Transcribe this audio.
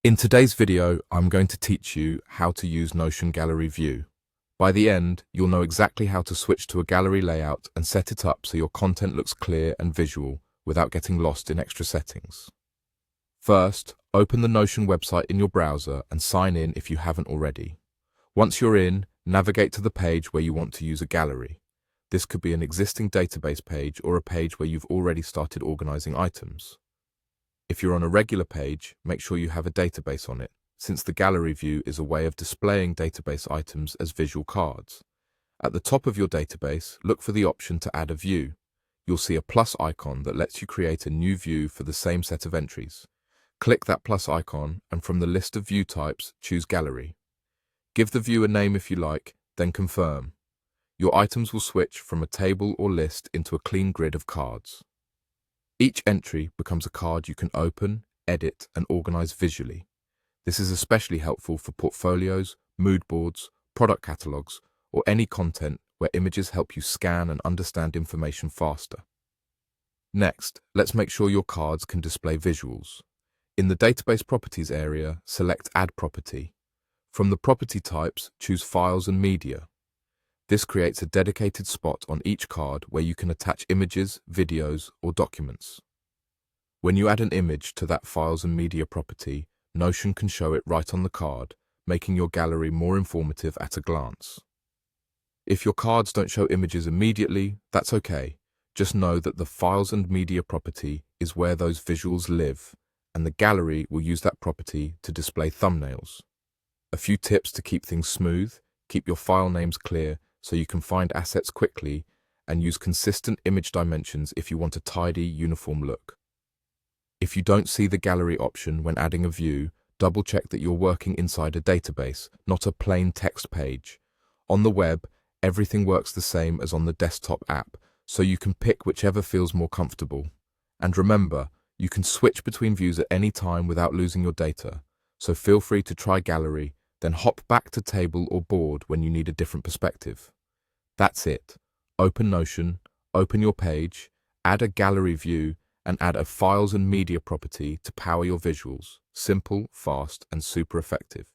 In today's video, I'm going to teach you how to use Notion Gallery View. By the end, you'll know exactly how to switch to a gallery layout and set it up so your content looks clear and visual without getting lost in extra settings. First, open the Notion website in your browser and sign in if you haven't already. Once you're in, navigate to the page where you want to use a gallery. This could be an existing database page or a page where you've already started organizing items. If you're on a regular page, make sure you have a database on it, since the gallery view is a way of displaying database items as visual cards. At the top of your database, look for the option to add a view. You'll see a plus icon that lets you create a new view for the same set of entries. Click that plus icon and from the list of view types, choose Gallery. Give the view a name if you like, then confirm. Your items will switch from a table or list into a clean grid of cards. Each entry becomes a card you can open, edit, and organize visually. This is especially helpful for portfolios, mood boards, product catalogs, or any content where images help you scan and understand information faster. Next, let's make sure your cards can display visuals. In the Database Properties area, select Add Property. From the property types, choose Files and Media. This creates a dedicated spot on each card where you can attach images, videos, or documents. When you add an image to that Files and Media property, Notion can show it right on the card, making your gallery more informative at a glance. If your cards don't show images immediately, that's okay. Just know that the Files and Media property is where those visuals live, and the gallery will use that property to display thumbnails. A few tips to keep things smooth: keep your file names clear so you can find assets quickly, and use consistent image dimensions if you want a tidy, uniform look. If you don't see the gallery option when adding a view, double-check that you're working inside a database, not a plain text page. On the web, everything works the same as on the desktop app, so you can pick whichever feels more comfortable. And remember, you can switch between views at any time without losing your data, so feel free to try gallery, then hop back to table or board when you need a different perspective. That's it. Open Notion, open your page, add a gallery view, and add a Files and Media property to power your visuals. Simple, fast, and super effective.